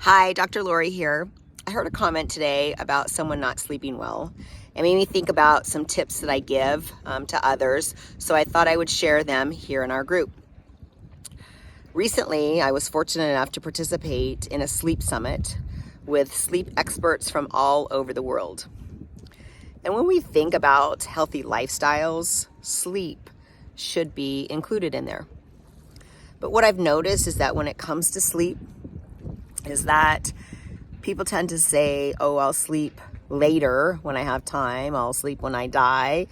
Hi, Dr. Lori here. I heard a comment today about someone not sleeping well. It made me think about some tips that I give to others, so I thought I would share them here in our group. Recently, I was fortunate enough to participate in a sleep summit with sleep experts from all over the world. And when we think about healthy lifestyles, sleep should be included in there. But what I've noticed is that when it comes to sleep, is that people tend to say, oh, I'll sleep later when I have time. I'll sleep when I die.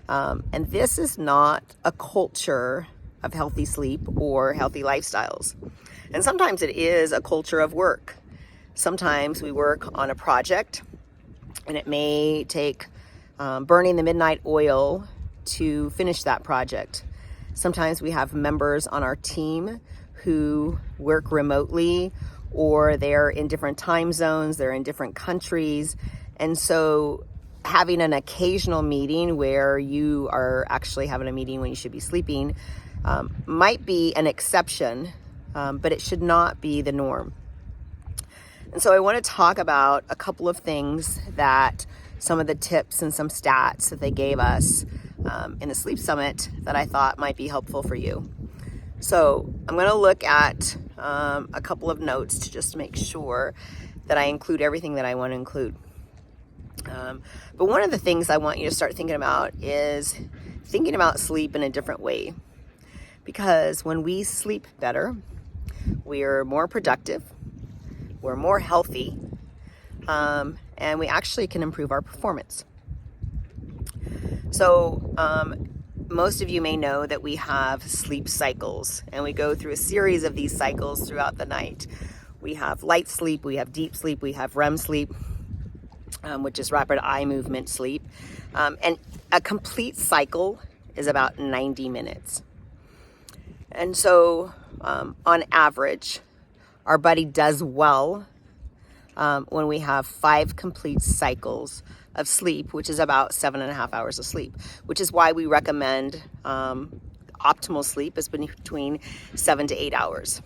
And this is not a culture of healthy sleep or healthy lifestyles. And sometimes it is a culture of work. Sometimes we work on a project and it may take burning the midnight oil to finish that project. Sometimes we have members on our team who work remotely, or they're in different time zones, they're in different countries. And so having an occasional meeting where you are actually having a meeting when you should be sleeping might be an exception, but it should not be the norm. And so I want to talk about a couple of things that some of the tips and some stats that they gave us in the Sleep Summit that I thought might be helpful for you. So I'm going to look at a couple of notes to just make sure that I include everything that I want to include. But one of the things I want you to start thinking about is thinking about sleep in a different way. Because when we sleep better, we're more productive, we're more healthy, and we actually can improve our performance. So most of you may know that we have sleep cycles, and we go through a series of these cycles throughout the night. We have light sleep, we have deep sleep, we have REM sleep, which is rapid eye movement sleep. And a complete cycle is about 90 minutes. And so on average, our body does well when we have 5 complete cycles of sleep, which is about 7.5 hours of sleep, which is why we recommend optimal sleep is between 7 to 8 hours.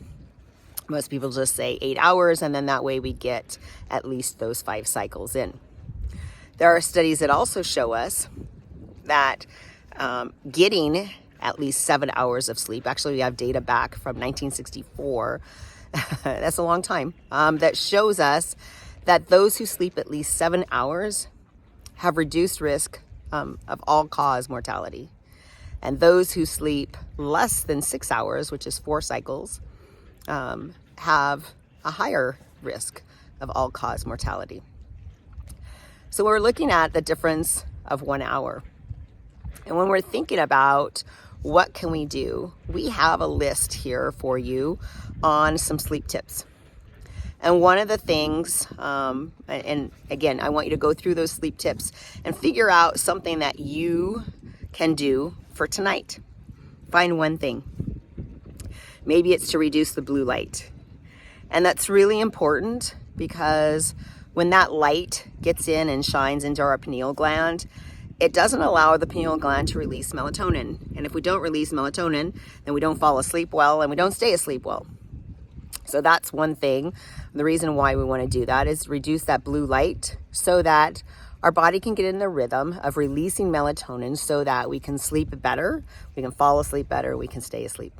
Most people just say 8 hours, and then that way we get at least those 5 cycles in. There are studies that also show us that getting at least 7 hours of sleep, actually we have data back from 1964, that's a long time, that shows us that those who sleep at least 7 hours have reduced risk of all-cause mortality. And those who sleep less than 6 hours, which is 4 cycles, have a higher risk of all-cause mortality. So we're looking at the difference of 1 hour. And when we're thinking about what can we do, we have a list here for you on some sleep tips. And one of the things, and again, I want you to go through those sleep tips and figure out something that you can do for tonight. Find one thing. Maybe it's to reduce the blue light. And that's really important because when that light gets in and shines into our pineal gland, it doesn't allow the pineal gland to release melatonin. And if we don't release melatonin, then we don't fall asleep well and we don't stay asleep well. So that's one thing. The reason why we want to do that is reduce that blue light so that our body can get in the rhythm of releasing melatonin so that we can sleep better, we can fall asleep better, we can stay asleep.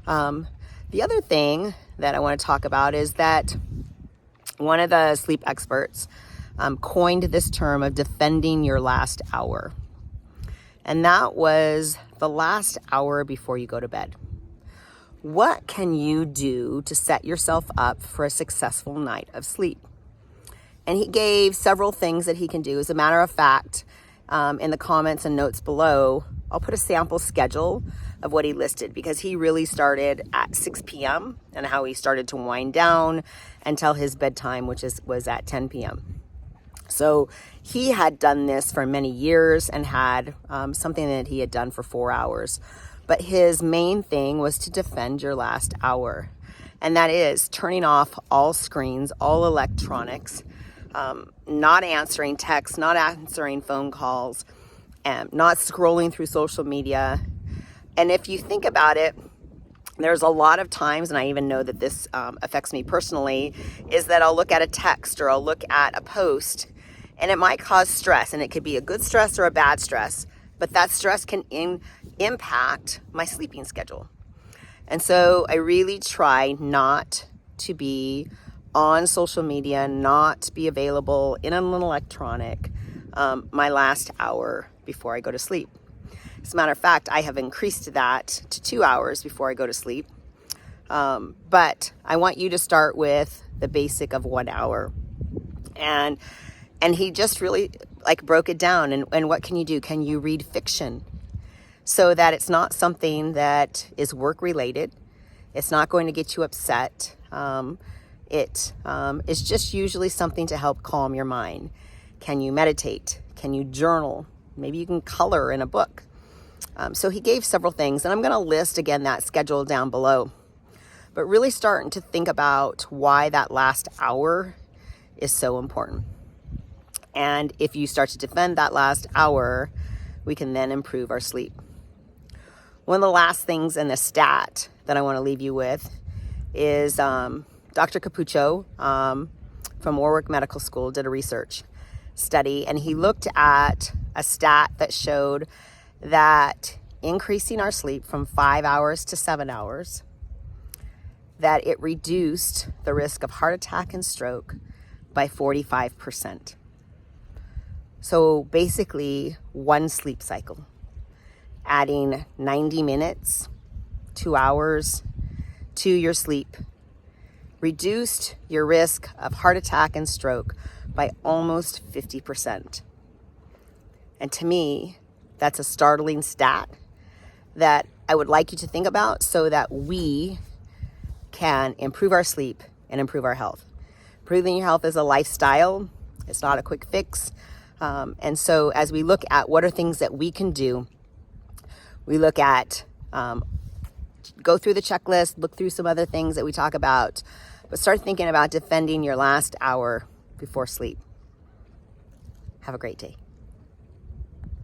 The other thing that I want to talk about is that one of the sleep experts coined this term of defending your last hour. And that was the last hour before you go to bed. What can you do to set yourself up for a successful night of sleep? And he gave several things that he can do. As a matter of fact, in the comments and notes below, I'll put a sample schedule of what he listed because he really started at 6 p.m. and how he started to wind down until his bedtime, which was at 10 p.m. So he had done this for many years and had something that he had done for 4 hours. But his main thing was to defend your last hour. And that is turning off all screens, all electronics, not answering texts, not answering phone calls, and not scrolling through social media. And if you think about it, There's a lot of times, and I even know that this affects me personally, is that I'll look at a text or I'll look at a post and it might cause stress, and it could be a good stress or a bad stress, but that stress can impact my sleeping schedule. And so I really try not to be on social media, not to be available in an electronic my last hour before I go to sleep. As a matter of fact, I have increased that to 2 hours before I go to sleep. But I want you to start with the basic of 1 hour. And he just really like broke it down. And what can you do? Can you read fiction so that it's not something that is work related? It's not going to get you upset. It is just usually something to help calm your mind. Can you meditate? Can you journal? Maybe you can color in a book. So he gave several things, and I'm going to list again that schedule down below. But really starting to think about why that last hour is so important. And if you start to defend that last hour, we can then improve our sleep. One of the last things in the stat that I want to leave you with is Dr. Capuccio from Warwick Medical School did a research study, and he looked at a stat that showed that increasing our sleep from 5 hours to 7 hours, that it reduced the risk of heart attack and stroke by 45%. So basically, one sleep cycle, adding 90 minutes, 2 hours to your sleep, reduced your risk of heart attack and stroke by almost 50%. And to me, that's a startling stat that I would like you to think about so that we can improve our sleep and improve our health. Improving your health is a lifestyle. It's not a quick fix. And so as we look at what are things that we can do, we look at, go through the checklist, look through some other things that we talk about, but start thinking about defending your last hour before sleep. Have a great day.